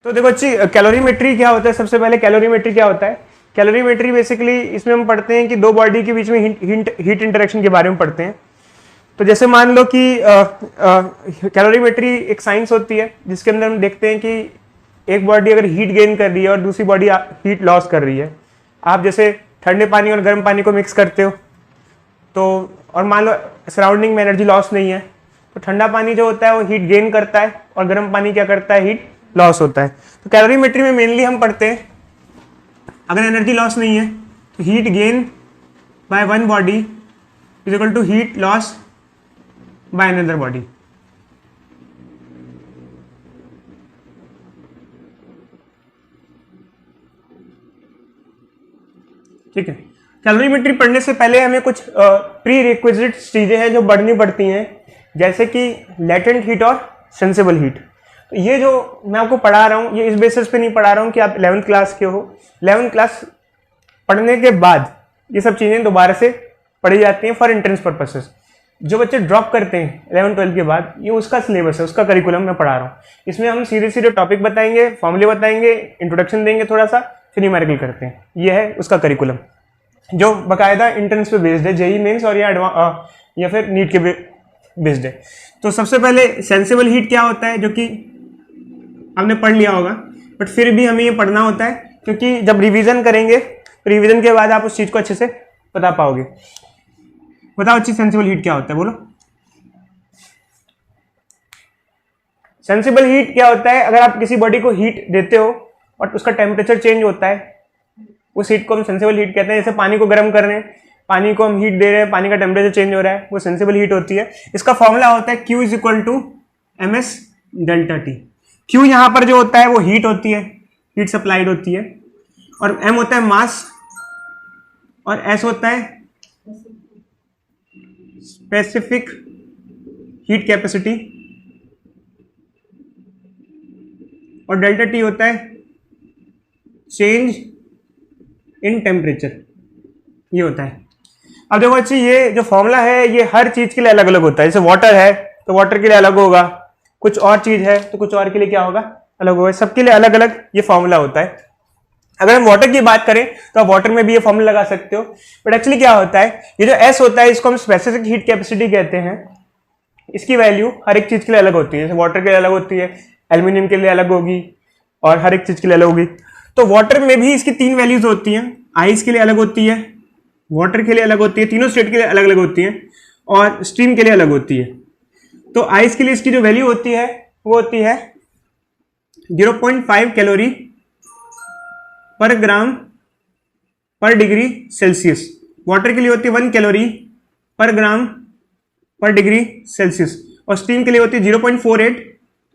तो देखो अच्छी कैलोरीमेट्री क्या होता है। सबसे पहले कैलोरीमेट्री क्या होता है। कैलोरीमेट्री बेसिकली इसमें हम पढ़ते हैं कि दो बॉडी के बीच में हीट इंटरेक्शन के बारे में पढ़ते हैं। तो जैसे मान लो कि कैलोरीमेट्री एक साइंस होती है जिसके अंदर हम देखते हैं कि एक बॉडी अगर हीट गेन कर रही है और दूसरी बॉडी हीट लॉस कर रही है। आप जैसे ठंडे पानी और गर्म पानी को मिक्स करते हो तो, और मान लो सराउंडिंग में एनर्जी लॉस नहीं है, तो ठंडा पानी जो होता है वो हीट गेन करता है और गर्म पानी क्या करता है, हीट लॉस होता है। तो कैलोरीमेट्री में मेनली हम पढ़ते हैं अगर एनर्जी लॉस नहीं है तो heat gain by one body is equal to heat loss by another body. ठीक है। कैलोरीमेट्री पढ़ने से पहले हमें कुछ प्री रिक्विजिट चीजें हैं जो बढ़नी पड़ती हैं, जैसे कि लेटेंट हीट और सेंसिबल हीट। तो ये जो मैं आपको पढ़ा रहा हूँ ये इस बेसिस पे नहीं पढ़ा रहा हूँ कि आप 11th क्लास के हो। 11th क्लास पढ़ने के बाद ये सब चीज़ें दोबारा से पढ़ी जाती हैं फॉर एंट्रेंस पर्पसेस। जो बच्चे ड्रॉप करते हैं 11th-12th के बाद, ये उसका सिलेबस है, उसका करिकुलम मैं पढ़ा रहा हूँ। इसमें हम सीधे सीधे टॉपिक बताएंगे, फॉर्मूले बताएंगे, इंट्रोडक्शन देंगे थोड़ा सा, फिर न्यूमेरिकल करते हैं। ये है उसका करिकुलम जो बाकायदा एंट्रेंस पे बेस्ड है, जेई मेंस और या फिर नीट के बेस्ड है। तो सबसे पहले सेंसिबल हीट क्या होता है, जो कि हमने पढ़ लिया होगा, बट फिर भी हमें ये पढ़ना होता है क्योंकि जब रिवीजन करेंगे रिवीजन के बाद आप उस चीज को अच्छे से बता पाओगे। बताओ अच्छी सेंसिबल हीट क्या होता है, बोलो। सेंसिबल हीट क्या होता है, अगर आप किसी बॉडी को हीट देते हो और उसका टेम्परेचर चेंज होता है, उस हीट को हम सेंसिबल हीट कहते हैं। जैसे पानी को गर्म कर रहे हैं, पानी को हम हीट दे रहे हैं, पानी का टेम्परेचर चेंज हो रहा है, वो सेंसिबल हीट होती है। इसका फॉर्मूला होता है Q is equal to MS delta T। Q यहाँ पर जो होता है वो हीट होती है, हीट सप्लाइड होती है, और M होता है मास, और S होता है स्पेसिफिक हीट कैपेसिटी, और डेल्टा T होता है चेंज इन टेम्परेचर। ये होता है। अब देखो अच्छी, ये जो फॉर्मूला है ये हर चीज के लिए अलग अलग होता है। जैसे वाटर है तो वाटर के लिए अलग होगा, कुछ और चीज है तो कुछ और के लिए क्या होगा, अलग होगा। सबके लिए अलग अलग ये फॉर्मूला होता है। अगर हम वाटर की बात करें तो आप वाटर में भी ये फॉर्मूला लगा सकते हो, बट एक्चुअली क्या होता है, ये जो S होता है इसको हम स्पेसिफिक हीट कैपेसिटी कहते हैं। इसकी वैल्यू हर एक चीज के लिए अलग होती है। जैसे वाटर के लिए अलग होती है, एल्यूमिनियम के लिए अलग होगी, और हर एक चीज के लिए अलग होगी। तो वाटर में भी इसकी 3 वैल्यूज होती हैं। आइस के लिए अलग होती है, वाटर के लिए अलग होती है, तीनों स्टेट के लिए अलग अलग होती है, और स्ट्रीम के लिए अलग होती है। तो आइस के लिए इसकी जो वैल्यू होती है वो होती है 0.5 कैलोरी पर ग्राम पर डिग्री सेल्सियस। वाटर के लिए होती है 1 कैलोरी पर ग्राम पर डिग्री सेल्सियस, और स्टीम के लिए होती है 0.48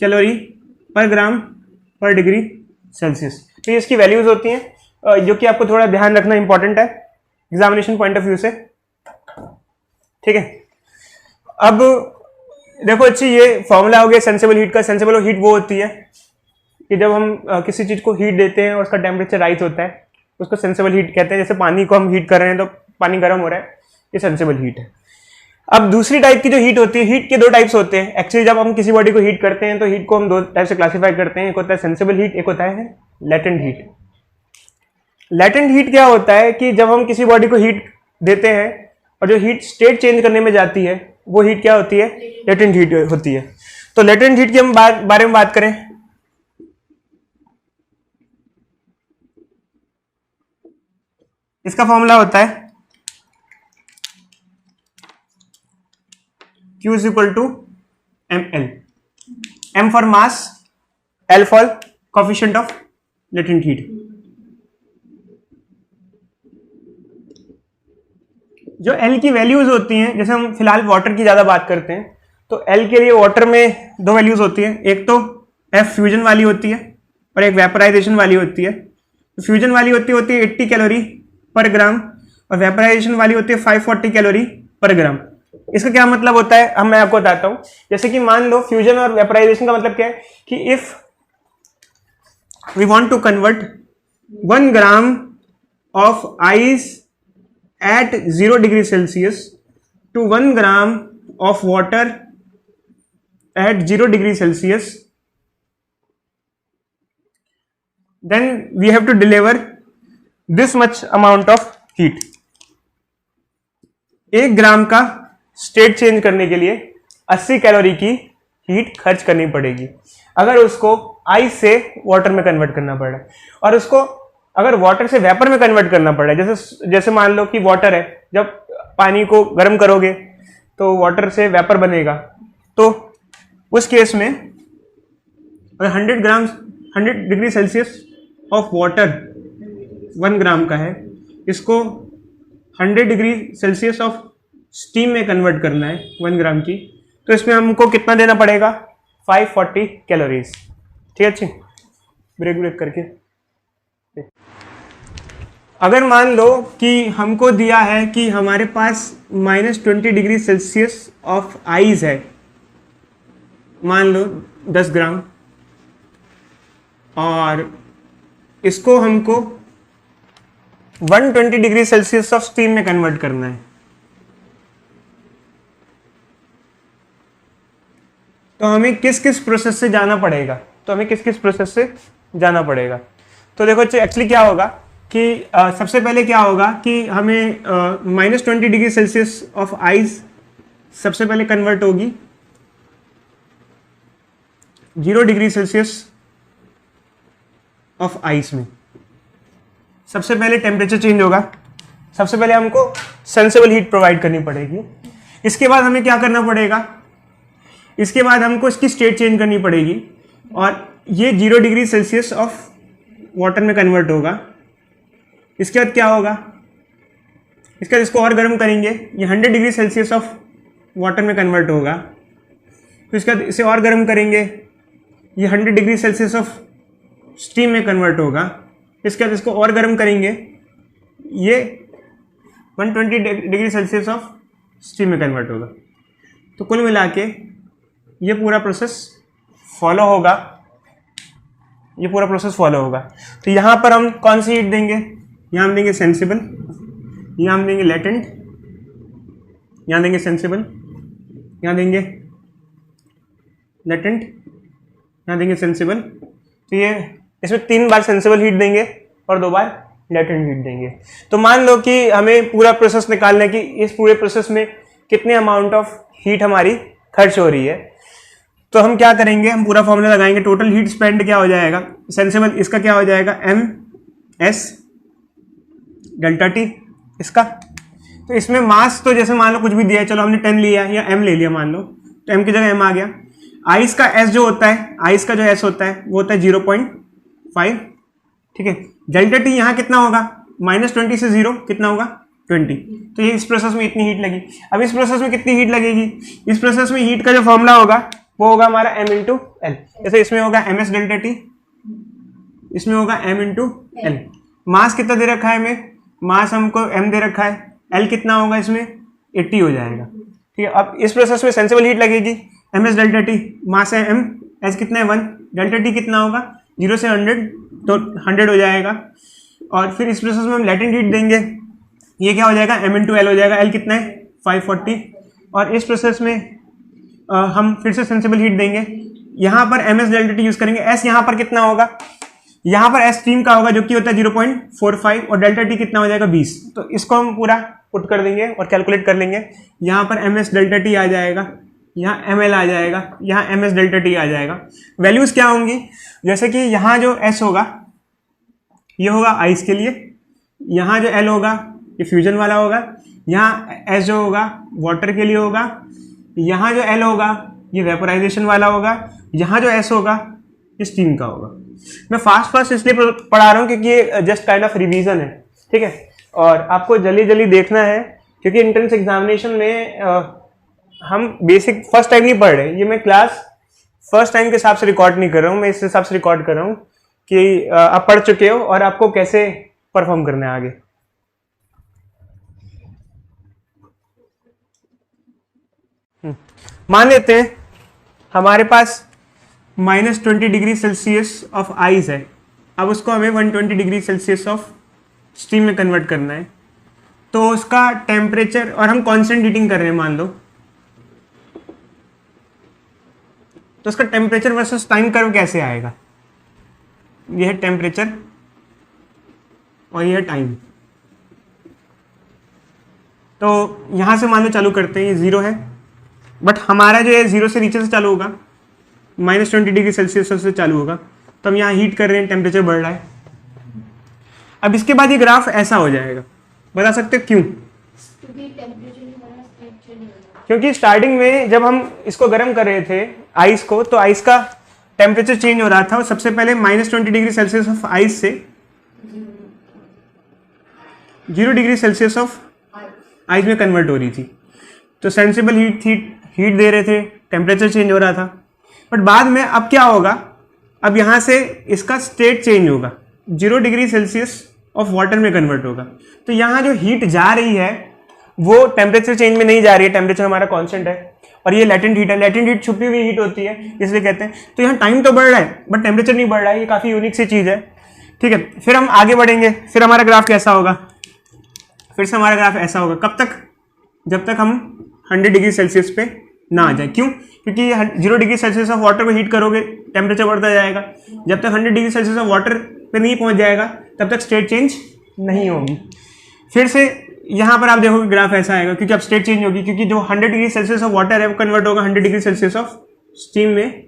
कैलोरी पर ग्राम पर डिग्री सेल्सियस। तो ये इसकी वैल्यूज होती हैं, जो कि आपको थोड़ा ध्यान रखना इंपॉर्टेंट है एग्जामिनेशन पॉइंट ऑफ व्यू से। ठीक है। अब देखो अच्छी, ये फॉर्मूला हो गया सेंसिबल हीट का। सेंसिबल हीट वो होती है कि जब हम किसी चीज को हीट देते हैं और उसका टेम्परेचर राइज होता है, उसको सेंसिबल हीट कहते हैं। जैसे पानी को हम हीट कर रहे हैं तो पानी गर्म हो रहा है, ये सेंसिबल हीट है। अब दूसरी टाइप की जो हीट होती है, हीट के 2 टाइप्स होते हैं एक्चुअली। जब हम किसी बॉडी को हीट करते हैं तो हीट को हम 2 टाइप से क्लासिफाई करते हैं, एक होता है सेंसिबल हीट, एक होता है लेटेंट हीट। लेटेंट हीट क्या होता है कि जब हम किसी बॉडी को हीट देते हैं और जो हीट स्टेट चेंज करने में जाती है वो हीट क्या होती है, लेटेंट हीट होती है। तो लेटेंट हीट की हम बारे में बात करें, इसका फॉर्मूला होता है Q is equal to ml, m for mass, l for coefficient of latent heat। जो L की वैल्यूज होती हैं, जैसे हम फिलहाल वाटर की ज्यादा बात करते हैं, तो L के लिए वाटर में 2 वैल्यूज होती हैं। एक तो F फ्यूजन वाली होती है और एक वेपराइजेशन वाली होती है। फ्यूजन वाली होती है 80 कैलोरी पर ग्राम, और वेपराइजेशन वाली होती है 540 कैलोरी पर ग्राम। इसका क्या मतलब होता है, हम मैं आपको बताता हूं। जैसे कि मान लो फ्यूजन और वेपराइजेशन का मतलब क्या है कि if we want to convert 1 gram of ice at 0 degree Celsius to 1 gram of water at 0 degree Celsius, then we have to deliver this much amount of heat. 1 gram का state change करने के लिए 80 calorie की heat खर्च करनी पड़ेगी अगर उसको आइस से वाटर में कन्वर्ट करना पड़े। और उसको अगर वाटर से वेपर में कन्वर्ट करना पड़े, जैसे मान लो कि वाटर है, जब पानी को गर्म करोगे तो वाटर से वेपर बनेगा, तो उस केस में अगर 100 degree Celsius of water 1 gram का है, इसको 100 डिग्री सेल्सियस ऑफ स्टीम में कन्वर्ट करना है 1 ग्राम की, तो इसमें हमको कितना देना पड़ेगा? 540 कैलोरीज। ठीक है, अच्छी ब्रेक करके। अगर मान लो कि हमको दिया है कि हमारे पास -20 डिग्री सेल्सियस ऑफ आइस है, मान लो 10 ग्राम, और इसको हमको 120 डिग्री सेल्सियस ऑफ स्टीम में कन्वर्ट करना है, तो हमें किस किस प्रोसेस से जाना पड़ेगा? तो देखो एक्चुअली क्या होगा कि सबसे पहले क्या होगा कि हमें -20 डिग्री सेल्सियस ऑफ आइस सबसे पहले कन्वर्ट होगी 0 डिग्री सेल्सियस ऑफ आइस में। सबसे पहले टेम्परेचर चेंज होगा, सबसे पहले हमको सेंसिबल हीट प्रोवाइड करनी पड़ेगी। इसके बाद हमें क्या करना पड़ेगा? इसके बाद हमको इसकी स्टेट चेंज करनी पड़ेगी, और ये 0 डिग्री सेल्सियस ऑफ वाटर में कन्वर्ट होगा। इसके बाद क्या होगा? इसके बाद इसको और गर्म करेंगे, ये 100 डिग्री सेल्सियस ऑफ वाटर में कन्वर्ट होगा। तो इसके बाद इसे और गर्म करेंगे, ये 100 डिग्री सेल्सियस ऑफ स्टीम में कन्वर्ट होगा। इसके बाद इसको और गर्म करेंगे, ये 120 डिग्री सेल्सियस ऑफ स्टीम में कन्वर्ट होगा। तो कुल मिला के ये पूरा प्रोसेस फॉलो होगा, तो यहाँ पर हम कौन सी हीट देंगे? यहाँ हम देंगे सेंसिबल, यहाँ हम देंगे लेटेंट, यहाँ देंगे सेंसिबल, यहाँ देंगे लेटेंट, यहाँ देंगे सेंसिबल। तो ये इसमें 3 बार सेंसिबल हीट देंगे और 2 बार लेटेंट हीट देंगे। तो मान लो कि हमें पूरा प्रोसेस निकालना है कि इस पूरे प्रोसेस में कितने अमाउंट ऑफ हीट हमारी खर्च हो रही है। तो हम क्या करेंगे? हम पूरा फॉर्मूला लगाएंगे। टोटल हीट स्पेंड क्या हो जाएगा? सेंसिबल इसका क्या हो जाएगा? MS डेल्टा टी इसका। तो इसमें मास तो जैसे मान लो कुछ भी दिया है, चलो हमने 10 लिया या m ले लिया मान लो, तो m की जगह m आ गया। आइस का s जो होता है, आइस का जो s होता है वो होता है 0.5। ठीक है, डेल्टा टी यहाँ कितना होगा? -20 से 0 कितना होगा? 20। तो ये इस प्रोसेस में इतनी हीट लगी। अब इस प्रोसेस में कितनी हीट लगेगी? इस प्रोसेस में हीट का जो फॉर्मूला होगा वो होगा हमारा m × L। जैसे इसमें होगा ms डेल्टा टी, इसमें होगा m × L। मास कितना दे रखा है हमें? मास हमको m दे रखा है, L कितना होगा इसमें? 80 हो जाएगा। ठीक है, अब इस प्रोसेस में सेंसिबल हीट लगेगी ms डेल्टा टी, मास है m, s कितना है 1, डेल्टा टी कितना होगा? 0 से 100, तो 100 हो जाएगा। और फिर इस प्रोसेस में हम लेटेंट हीट देंगे, ये क्या हो जाएगा? m × L हो जाएगा। L कितना है? 540। और इस प्रोसेस में हम फिर से सेंसिबल हीट देंगे, यहाँ पर ms डेल्टा टी यूज करेंगे। s यहाँ पर कितना होगा? यहाँ पर s स्टीम का होगा जो कि होता है 0.45, और डेल्टा टी कितना हो जाएगा? 20। तो इसको हम पूरा पुट कर देंगे और कैलकुलेट कर लेंगे। यहाँ पर ms डेल्टा टी आ जाएगा, यहाँ ml आ जाएगा, यहाँ ms डेल्टा टी आ जाएगा। वैल्यूज क्या होंगी? जैसे कि यहाँ जो s होगा ये होगा आइस के लिए, यहाँ जो L होगा ये फ्यूजन वाला होगा, यहाँ S जो होगा वाटर के लिए होगा, यहाँ जो L होगा ये वेपोराइजेशन वाला होगा, यहाँ जो S होगा ये स्टीम का होगा। मैं फास्ट इसलिए पढ़ा रहा हूँ क्योंकि ये जस्ट काइंड ऑफ रिवीजन है। ठीक है, और आपको जल्दी जल्दी देखना है क्योंकि एंट्रेंस एग्जामिनेशन में हम बेसिक फर्स्ट टाइम नहीं पढ़ रहे। ये मैं क्लास फर्स्ट टाइम के हिसाब से रिकॉर्ड नहीं कर रहा हूँ, मैं इस हिसाब से रिकॉर्ड कर रहा हूँ कि आप पढ़ चुके हो और आपको कैसे परफॉर्म करना है आगे। मान लेते हैं हमारे पास -20 डिग्री सेल्सियस ऑफ आइस है, अब उसको हमें 120 डिग्री सेल्सियस ऑफ स्टीम में कन्वर्ट करना है। तो उसका टेम्परेचर, और हम कांस्टेंट हीटिंग कर रहे हैं मान लो, तो उसका टेम्परेचर वर्सेस टाइम कर्व कैसे आएगा? ये है टेम्परेचर और ये है टाइम। तो यहाँ से मान लो चालू करते हैं, ये 0 है, बट हमारा जो है 0 से नीचे से चालू होगा, -20 डिग्री सेल्सियस से चालू होगा। तो हम यहाँ हीट कर रहे हैं, टेम्परेचर बढ़ रहा है। अब इसके बाद ये ग्राफ ऐसा हो जाएगा। बता सकते हो क्यों? क्योंकि स्टार्टिंग में जब हम इसको गर्म कर रहे थे आइस को, तो आइस का टेम्परेचर चेंज हो रहा था, और सबसे पहले -20 डिग्री सेल्सियस ऑफ आइस से 0 डिग्री सेल्सियस ऑफ आइस में कन्वर्ट हो रही थी। तो सेंसिबल हीट दे रहे थे, टेम्परेचर चेंज हो रहा था। बट बाद में अब क्या होगा, अब यहाँ से इसका स्टेट चेंज होगा, 0 डिग्री सेल्सियस ऑफ वाटर में कन्वर्ट होगा। तो यहाँ जो हीट जा रही है वो टेम्परेचर चेंज में नहीं जा रही है, टेम्परेचर हमारा कांस्टेंट है, और ये लेटेंट हीट है। लेटेंट हीट छुपी हुई हीट होती है, इसलिए कहते हैं। तो यहाँ टाइम तो बढ़ रहा है बट टेम्परेचर नहीं बढ़ रहा है। ये काफ़ी यूनिक सी चीज़ है, ठीक है। फिर हम आगे बढ़ेंगे, फिर हमारा ग्राफ कैसा होगा, फिर से हमारा ग्राफ ऐसा होगा। कब तक? जब तक हम 100 डिग्री सेल्सियस पे ना आ जाए। क्यों? क्योंकि 0 डिग्री सेल्सियस ऑफ वाटर को हीट करोगे, टेम्परेचर बढ़ता जाएगा। जब तक 100 डिग्री सेल्सियस ऑफ वाटर पे नहीं पहुंच जाएगा तब तक स्टेट चेंज नहीं होगी। फिर से यहाँ पर आप देखोगे ग्राफ ऐसा आएगा, क्योंकि अब स्टेट चेंज होगी, क्योंकि जो 100 डिग्री सेल्सियस ऑफ वाटर है वो कन्वर्ट होगा 100 डिग्री सेल्सियस ऑफ स्टीम में,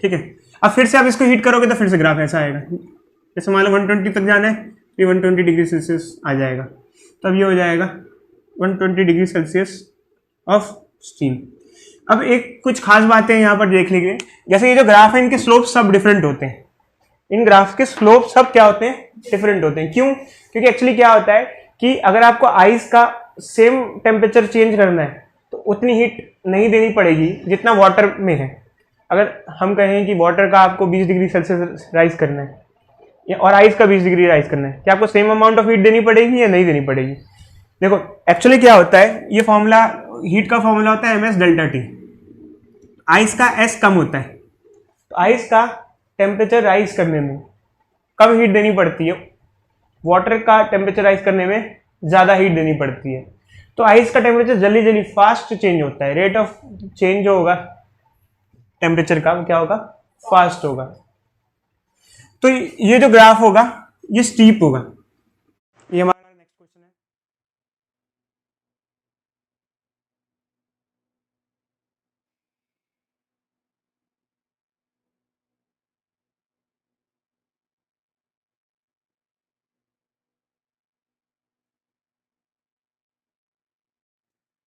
ठीक है। अब फिर से आप इसको हीट करोगे तो फिर से ग्राफ ऐसा आएगा। जैसे मान लो 120 तक जाना है, फिर 120 डिग्री सेल्सियस आ जाएगा, तब ये हो जाएगा 120 डिग्री सेल्सियस ऑफ स्टीम। अब एक कुछ खास बातें यहाँ पर देख लीजिए। जैसे ये जो ग्राफ है, इनके स्लोप सब डिफरेंट होते हैं। इन ग्राफ के स्लोप सब क्या होते हैं? डिफरेंट होते हैं। क्यों? क्योंकि एक्चुअली क्या होता है कि अगर आपको आइस का सेम टेम्परेचर चेंज करना है तो उतनी हीट नहीं देनी पड़ेगी जितना वाटर में है। अगर हम कहें कि वाटर का आपको 20 डिग्री सेल्सियस राइज करना है और आइस का 20 डिग्री राइज करना है, क्या आपको सेम अमाउंट ऑफ हीट देनी पड़ेगी या नहीं देनी पड़ेगी? देखो एक्चुअली क्या होता है, ये फॉर्मूला हीट का फॉर्मूला होता है MS डेल्टा T। आइस का S कम होता है, तो आइस का टेम्परेचर राइज करने में कम हीट देनी पड़ती है, वाटर का टेम्परेचर राइज करने में ज़्यादा हीट देनी पड़ती है। तो आइस का टेम्परेचर जल्दी जल्दी फास्ट चेंज होता है, रेट ऑफ चेंज जो होगा टेम्परेचर का क्या होगा? फास्ट होगा। तो ये जो ग्राफ होगा ये स्टीप होगा। ये हमारा नेक्स्ट क्वेश्चन है।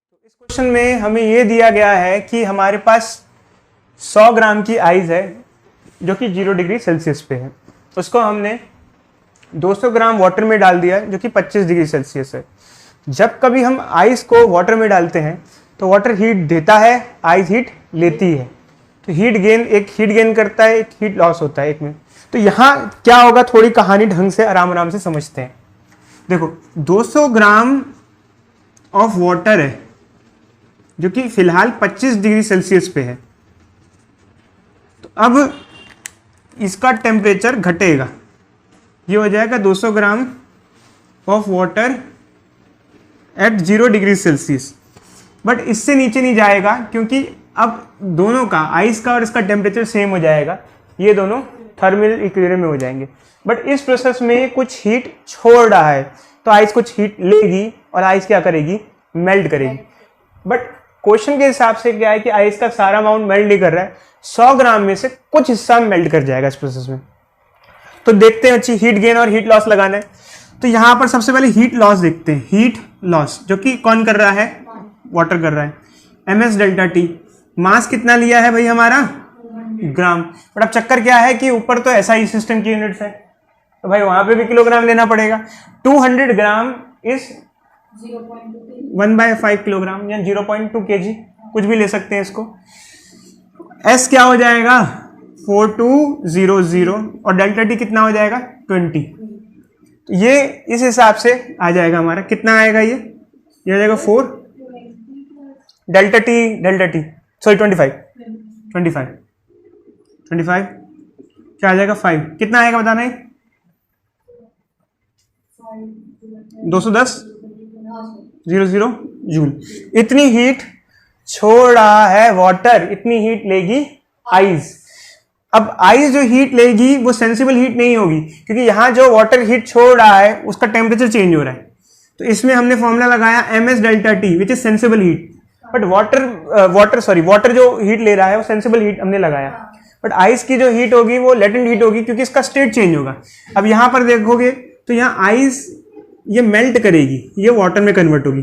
तो इस क्वेश्चन में हमें ये दिया गया है कि हमारे पास 100 ग्राम की आइस है जो कि 0 डिग्री सेल्सियस पे है। उसको हमने 200 ग्राम वाटर में डाल दिया जो कि 25 डिग्री सेल्सियस है। जब कभी हम आइस को वाटर में डालते हैं तो वाटर हीट देता है, आइस हीट लेती है। तो हीट गेन करता है, एक हीट लॉस होता है एक में। तो यहाँ क्या होगा, थोड़ी कहानी ढंग से आराम आराम से समझते हैं। देखो 200 ग्राम ऑफ वाटर है जो कि फिलहाल 25 डिग्री सेल्सियस पे है। तो अब इसका टेम्परेचर घटेगा, ये हो जाएगा 200 gram of water at 0 degree Celsius. But इससे नीचे नहीं जाएगा क्योंकि अब दोनों का, आइस का और इसका टेम्परेचर सेम हो जाएगा, ये दोनों थर्मल इक्विलिब्रियम में हो जाएंगे। बट इस प्रोसेस में कुछ हीट छोड़ रहा है, तो आइस कुछ हीट लेगी और आइस क्या करेगी? मेल्ट करेगी। बट क्वेश्चन के हिसाब से क्या है कि आइस का सारा अमाउंट मेल्ट नहीं कर रहा है, 100 ग्राम में से कुछ हिस्सा मेल्ट कर जाएगा इस प्रोसेस में। तो देखते हैं, अच्छी हीट गेन और हीट लॉस लगाना है। तो यहां पर सबसे पहले हीट लॉस देखते हैं। हीट लॉस जो कि कौन कर रहा है? वाटर कर रहा है। MS delta T। मास कितना लिया है भाई हमारा? ग्राम। बट अब चक्कर क्या है कि ऊपर तो SI सिस्टम की यूनिट्स है, तो भाई वहां पे भी किलोग्राम लेना पड़ेगा। 200 ग्राम इज 1/5 किलोग्राम या 0.2 kg, कुछ भी ले सकते हैं इसको। S क्या हो जाएगा? 4200 और डेल्टा T कितना हो जाएगा? 20। ये इस हिसाब से आ जाएगा हमारा, कितना आएगा ये हो जाएगा 4 डेल्टा टी सॉरी 25 क्या आ जाएगा? 5। कितना आएगा बताना है? 210 जूल। इतनी हीट छोड़ रहा है वाटर, इतनी हीट लेगी आइस। अब आइस जो हीट लेगी वो सेंसिबल हीट नहीं होगी, क्योंकि यहाँ जो वाटर हीट छोड़ रहा है उसका टेम्परेचर चेंज हो रहा है। तो इसमें हमने फॉर्मूला लगाया ms delta T which is sensible heat, but water जो हीट ले रहा है वो सेंसिबल हीट हमने लगाया, बट आइस की जो हीट होगी वो लेटेंट हीट होगी, क्योंकि इसका स्टेट चेंज होगा। अब यहाँ पर देखोगे तो यहाँ आइस ये मेल्ट करेगी, ये वाटर में कन्वर्ट होगी,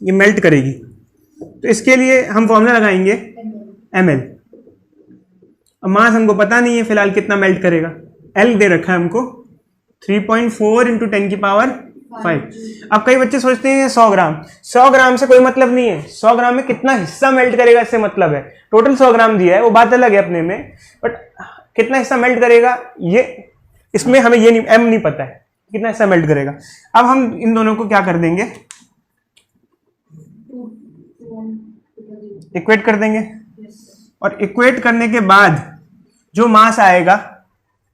ये मेल्ट करेगी। तो इसके लिए हम फॉर्मूला लगाएंगे ml। अब मास हमको पता नहीं है फिलहाल कितना मेल्ट करेगा, L दे रखा है हमको 3.4 × 10⁵। अब कई बच्चे सोचते हैं 100 ग्राम, 100 ग्राम से कोई मतलब नहीं है, 100 ग्राम में कितना हिस्सा मेल्ट करेगा इससे मतलब है। टोटल 100 ग्राम दिया है वो बात अलग है अपने में, बट कितना हिस्सा मेल्ट करेगा ये इसमें हमें ये नहीं, m नहीं पता है कितना हिस्सा मेल्ट करेगा। अब हम इन दोनों को क्या कर देंगे, इक्वेट कर देंगे, और इक्वेट करने के बाद जो मास आएगा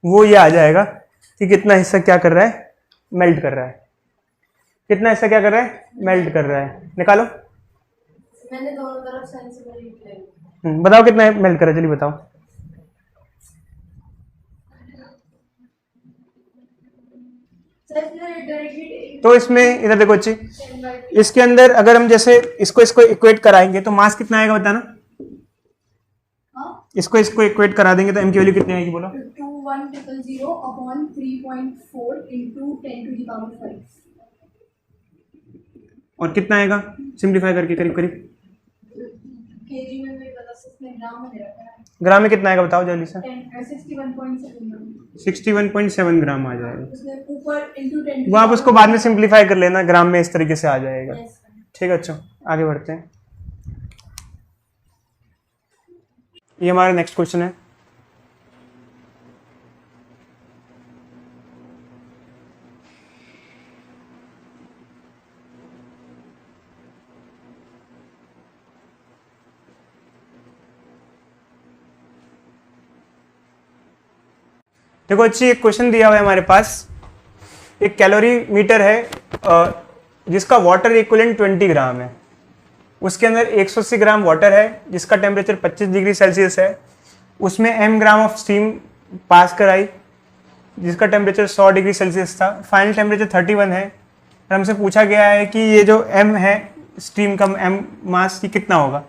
वो ये आ जाएगा कि कितना हिस्सा क्या कर रहा है, मेल्ट कर रहा है, कितना हिस्सा क्या कर रहा है, मेल्ट कर रहा है। निकालो, मैंने दोनों तरफ सेंसिबल हीट ली। बताओ कितना मेल्ट कर रहा है, चलिए बताओ। तो इसमें इधर देखो अच्छी, इसके अंदर अगर हम जैसे इसको इक्वेट कराएंगे तो मास कितना आएगा बताना, इसको इक्वेट करा देंगे तो m की वैल्यू कितनी आएगी बोलो। 2100/3.4 × 10⁵ और कितना आएगा सिंप्लीफाई करके करीब करीब केजी में मेरे पता इसमें ग्राम में दे रखा है। ग्राम में कितना आएगा बताओ जल्दी से। 61.7 ग्राम आ जाएगा। उसने ऊपर into 10 वो आप उसको बाद में सिंप्लीफाई कर लेना, ग्राम में इस तरीके से आ जाएगा। ठीक है, अच्छा आगे बढ़ते हैं। ये हमारा नेक्स्ट क्वेश्चन है। देखो अच्छी एक क्वेश्चन दिया हुआ है हमारे पास, एक कैलोरी मीटर है जिसका वाटर इक्विवेलेंट 20 ग्राम है, उसके अंदर 180 ग्राम वाटर है जिसका टेम्परेचर 25 डिग्री सेल्सियस है, उसमें m gram of steam pass कराई जिसका टेम्परेचर 100 डिग्री सेल्सियस था, फाइनल टेम्परेचर 31 है। और हमसे पूछा गया है कि ये जो m है स्टीम का m मास की कितना होगा।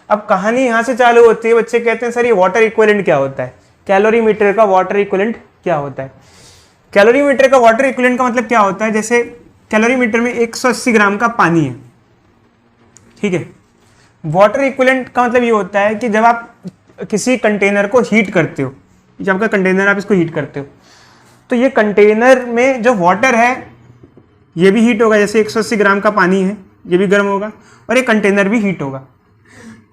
अब कहानी यहाँ से चालू होती है, बच्चे कहते हैं सर ये वाटर इक्विवेलेंट क्या होता है, कैलोरी मीटर का वाटर इक्विवेलेंट क्या होता है। कैलोरी मीटर का वाटर इक्विवेलेंट का मतलब क्या होता है, जैसे कैलोरी मीटर में 180 ग्राम का पानी है, ठीक है। वाटर इक्विवेलेंट का मतलब ये होता है कि जब आप किसी कंटेनर को हीट करते हो, जब आपका कंटेनर आप इसको हीट करते हो तो ये कंटेनर में जो वाटर है ये भी हीट होगा, जैसे 180 ग्राम का पानी है ये भी गर्म होगा और ये कंटेनर भी हीट होगा।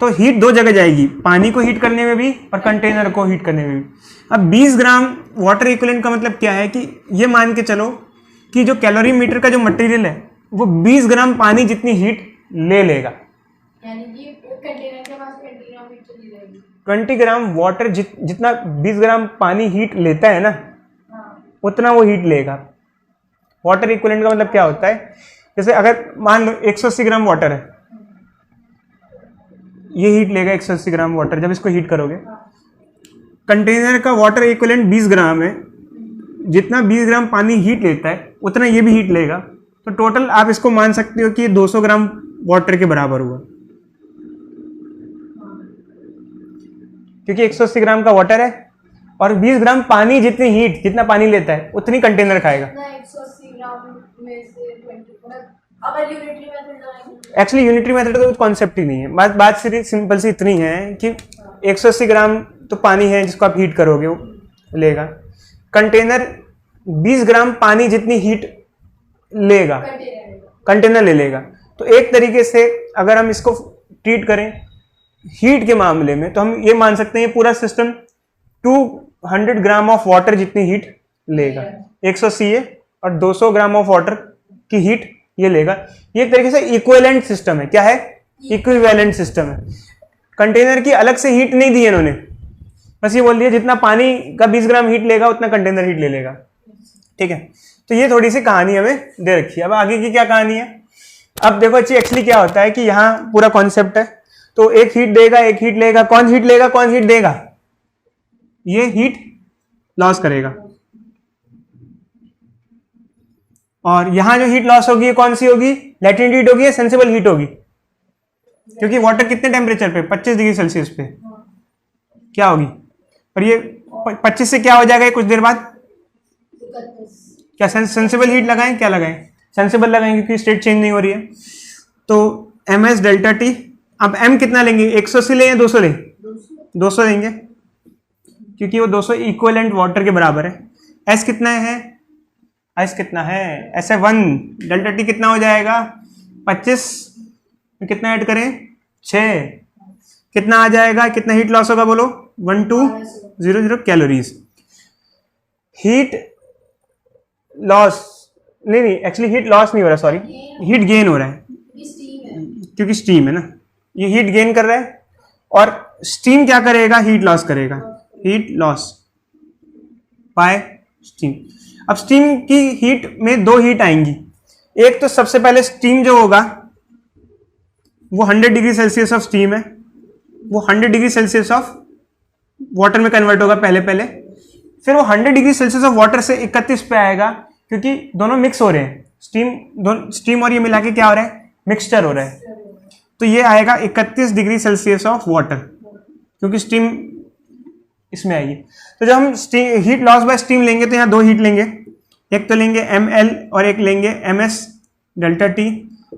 तो हीट दो जगह जाएगी, पानी को हीट करने में भी और कंटेनर को हीट करने में भी। अब 20 ग्राम वाटर इक्विवेलेंट का मतलब क्या है कि ये मान के चलो कि जो कैलोरी मीटर का जो मटेरियल है वो 20 ग्राम पानी जितनी हीट ले लेगा, यानी कि कंटेनर के पास 20 ग्राम हीट चली जाएगी। 20 ग्राम वाटर जितना 20 ग्राम पानी हीट लेता है ना, उतना वो हीट लेगा। वाटर इक्विवेलेंट का मतलब क्या होता है, जैसे अगर मान लो 180 ग्राम वाटर है, ये हीट लेगा 180 ग्राम वाटर जब इसको हीट करोगे। कंटेनर का वाटर इक्विवेलेंट 20 ग्राम है, जितना 20 ग्राम पानी हीट लेता है उतना ये भी हीट लेगा। तो टोटल आप इसको मान सकते हो कि ये 200 ग्राम वाटर के बराबर हुआ, क्योंकि 180 ग्राम का वाटर है और 20 ग्राम पानी जितनी हीट जितना पानी लेता है उतनी कंटेनर खाएगा। 180 ग्राम में से 20 अगर यूनिटरी मेथड लगाएंगे, एक्चुअली यूनिटरी मेथड का कोई कॉन्सेप्ट ही नहीं है। बात सिंपल सी इतनी है कि 180 ग्राम तो पानी है जिसको आप हीट करोगे वो लेगा, कंटेनर 20 ग्राम पानी जितनी हीट लेगा कंटेनर ले लेगा। तो एक तरीके से अगर हम इसको ट्रीट करें हीट के मामले में तो हम ये मान सकते हैं ये पूरा सिस्टम 200 ग्राम ऑफ वाटर जितनी हीट लेगा, 180 है और 200 ग्राम ऑफ वाटर की हीट ये लेगा। ये एक तरीके से इक्विवेलेंट सिस्टम है। क्या है? इक्विवेलेंट सिस्टम है। कंटेनर की अलग से हीट नहीं दी है इन्होंने, बस ये बोल दिया जितना पानी का 20 ग्राम हीट लेगा उतना कंटेनर हीट ले लेगा। ठीक है, तो ये थोड़ी सी कहानी हमें दे रखी है। अब आगे की क्या कहानी है, अब देखो अच्छी एक्चुअली क्या होता है कि यहाँ पूरा कॉन्सेप्ट है, तो एक हीट देगा एक हीट लेगा। कौन हीट लेगा कौन हीट देगा? ये हीट लॉस करेगा। और यहां जो हीट लॉस होगी ये कौन सी होगी? लैटेंट हीट होगी या सेंसिबल हीट होगी? क्योंकि वाटर कितने टेम्परेचर पे? 25 डिग्री सेल्सियस पे क्या होगी? और ये 25 से क्या हो जाएगा कुछ देर बाद? 31। क्या सेंसिबल हीट लगाएं? क्या लगाएं? सेंसिबल लगाएं क्योंकि स्टेट चेंज नहीं हो रही है। तो ms डेल्टा टी, अब m कितना लेंगे? 180 लें या 200 लें? 200 लेंगे क्योंकि वो 200 इक्वलेंट वाटर के बराबर है। s कितना है? s कितना है? s है 1, डेल्टा टी कितना हो जाएगा? 25 में कितना ऐड करें? 6, कितना आ जाएगा? कितना हीट लॉस होगा बोलो? 1200 कैलोरीज। हीट लॉस नहीं, एक्चुअली हीट लॉस नहीं हो रहा, सॉरी, हीट गेन हो रहा है क्योंकि स्टीम है ना, ये हीट गेन कर रहा है। और स्टीम क्या करेगा? हीट लॉस करेगा, हीट लॉस बाय स्टीम। अब स्टीम की हीट में दो हीट आएंगी। एक तो सबसे पहले स्टीम जो होगा वो 100 डिग्री सेल्सियस ऑफ स्टीम है, वो 100 डिग्री सेल्सियस ऑफ वाटर में कन्वर्ट होगा पहले। फिर वो 100 डिग्री सेल्सियस ऑफ वाटर से 31 पे आएगा क्योंकि दोनों मिक्स हो रहे हैं। स्टीम और ये मिला के क्या हो रहा है? मिक्सचर हो रहा है। तो ये आएगा 31 डिग्री सेल्सियस ऑफ वाटर क्योंकि स्टीम इसमें आएगी। तो जब हम हीट लॉस बाय स्टीम लेंगे तो यहाँ दो हीट लेंगे, एक तो लेंगे ml और एक लेंगे ms डेल्टा टी।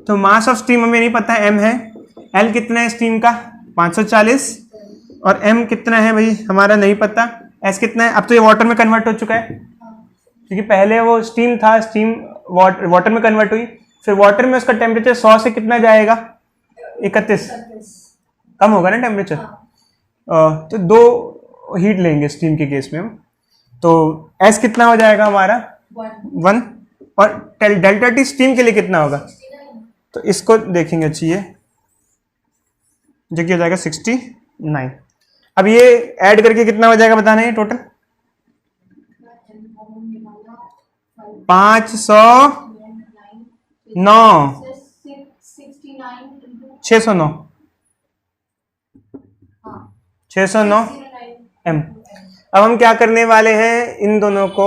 तो मास ऑफ स्टीम हमें नहीं पता है, m है। l कितना है स्टीम का? 540। और m कितना है भाई हमारा नहीं पता। s कितना है? अब तो ये वाटर में कन्वर्ट हो चुका है क्योंकि पहले वो स्टीम था, स्टीम वाटर में कन्वर्ट हुई। फिर वाटर में उसका टेम्परेचर 100 से कितना जाएगा? 31, कम होगा ना टेम्परेचर। तो दो हीट लेंगे स्टीम के केस में हम। तो S कितना हो जाएगा हमारा? 1। और डेल्टा टी स्टीम के लिए कितना होगा? तो इसको देखेंगे चाहिए, जो कि हो जाएगा 69। अब ये ऐड करके कितना हो जाएगा बताना है टोटल? 509 609 m। अब हम क्या करने वाले हैं? इन दोनों को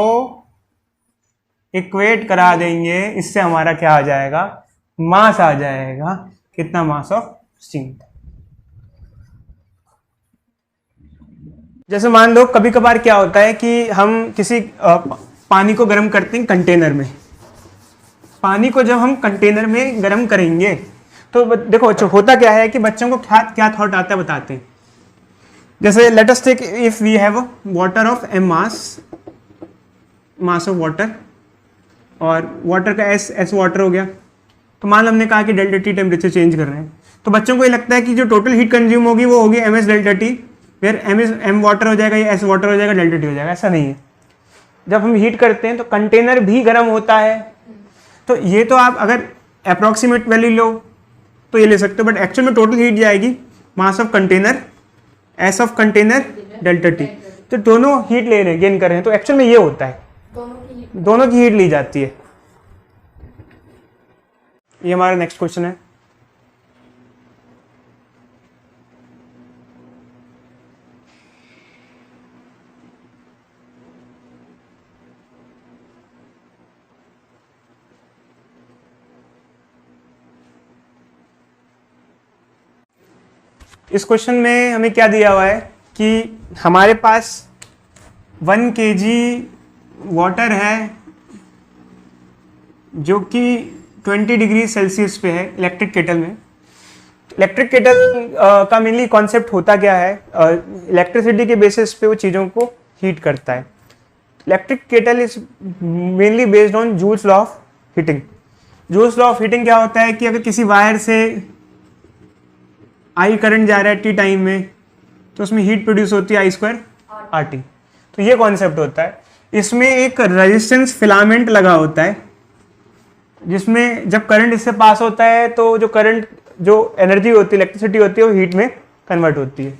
इक्वेट करा देंगे, इससे हमारा क्या आ जाएगा? मास आ जाएगा। कितना? Mass of steam. जैसे मान लो कभी कभार क्या होता है कि हम किसी पानी को गर्म करते हैं कंटेनर में। पानी को जब हम कंटेनर में गर्म करेंगे तो देखो होता क्या है कि बच्चों को क्या थॉट आता है बताते हैं। जैसे let us take if we have water of m mass of water, और वाटर का s वाटर हो गया। तो मान लो हमने कहा कि डेल्टा टी टेम्परेचर चेंज कर रहे हैं, तो बच्चों को ये लगता है कि जो टोटल हीट कंज्यूम होगी वो होगी ms डेल्टा टी, फिर m वाटर हो जाएगा, या s वाटर हो जाएगा, डेल्टा टी हो जाएगा। ऐसा नहीं है। जब हम हीट करते हैं तो कंटेनर भी गर्म होता है। तो ये तो आप अगर अप्रॉक्सीमेट वैल्यू लो तो ये ले सकते हो, बट एक्चुअल में टोटल हीट जाएगी mass of container, S of container, delta T. तो दोनों हीट ले रहे हैं, गेन कर रहे हैं। तो एक्चुअल में ये होता है, दोनों की हीट ली जाती है। ये हमारा नेक्स्ट क्वेश्चन है। इस क्वेश्चन में हमें क्या दिया हुआ है कि हमारे पास 1 kg वाटर है जो कि 20 डिग्री सेल्सियस पे है इलेक्ट्रिक केटल में। इलेक्ट्रिक केटल का मेनली कॉन्सेप्ट होता क्या है? इलेक्ट्रिसिटी के बेसिस पे वो चीज़ों को हीट करता है। Electric kettle is mainly based on joules law of heating. Joules law of heating क्या होता है कि अगर किसी वायर से आई करंट जा रहा है टी टाइम में तो उसमें हीट प्रोड्यूस होती है आई स्क्वायर आर टी। तो ये कॉन्सेप्ट होता है। इसमें एक रेजिस्टेंस फिलामेंट लगा होता है जिसमें जब करंट इससे पास होता है तो जो करंट, जो एनर्जी होती है, इलेक्ट्रिसिटी होती है, वो हीट में कन्वर्ट होती है।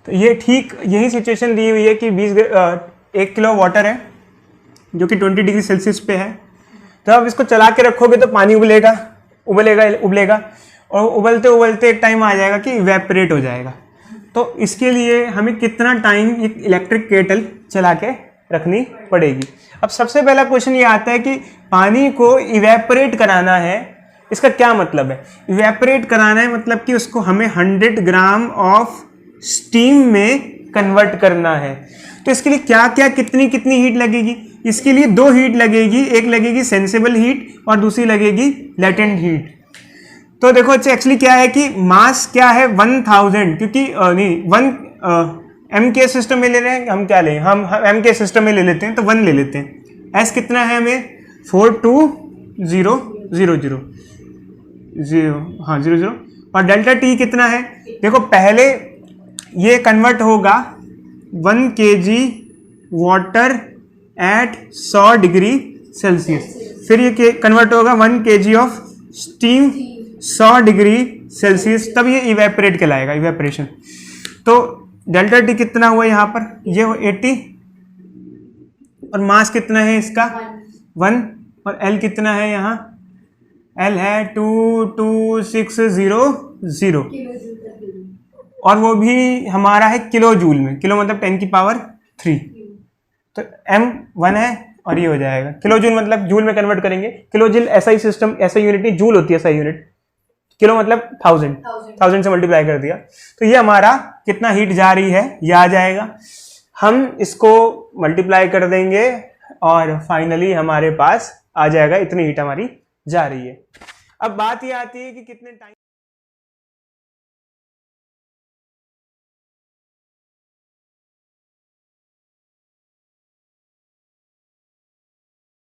तो ये ठीक यही सिचुएशन दी हुई है कि 1 किलो वाटर है जो कि 20 डिग्री सेल्सियस पे है। तो आप इसको चला के रखोगे तो पानी उबलेगा, और उबलते उबलते एक टाइम आ जाएगा कि इवेपोरेट हो जाएगा। तो इसके लिए हमें कितना टाइम एक इलेक्ट्रिक केटल चला के रखनी पड़ेगी। अब सबसे पहला क्वेश्चन ये आता है कि पानी को इवेपोरेट कराना है, इसका क्या मतलब है? इवेपोरेट कराना है मतलब कि उसको हमें 100 ग्राम ऑफ स्टीम में कन्वर्ट करना है। तो इसके लिए क्या क्या कितनी कितनी हीट लगेगी? इसके लिए 2 हीट लगेगी, एक लगेगी सेंसिबल हीट और दूसरी लगेगी लेटेंट हीट। तो देखो एक्चुअली क्या है कि मास क्या है 1000, क्योंकि नहीं 1 एम के सिस्टम में ले रहे हैं, हम क्या लें, हम एम के सिस्टम में ले लेते हैं तो 1 ले लेते हैं। एस कितना है हमें 42000 हाँ 00 और डेल्टा टी कितना है? देखो पहले ये कन्वर्ट होगा 1 kg water at 100 degree Celsius, फिर ये कन्वर्ट होगा 1 kg of steam 100 degree Celsius, तब ये इवेपोरेट कहलाएगा, इवेपोरेशन। तो डेल्टा टी कितना हुआ यहाँ पर, ये 80 और मास कितना है इसका 1 और एल कितना है यहाँ, एल है 22600 और वो भी हमारा है किलो जूल में, किलो मतलब 10 की पावर 3, तो m 1 है और ये हो जाएगा किलो जूल, मतलब जूल में कन्वर्ट करेंगे। किलो जूल ऐसा ही सिस्टम, ऐसा यूनिट नहीं, जूल होती है ऐसा यूनिट, किलो मतलब 1000 से मल्टीप्लाई कर दिया, तो ये हमारा कितना हीट जा रही है ये आ जाएगा। हम इसको मल्टीप्लाई कर देंगे और फाइनली हमारे पास आ जाएगा इतनी हीट हमारी जा रही है। अब बात ये आती है कि कितने टाइम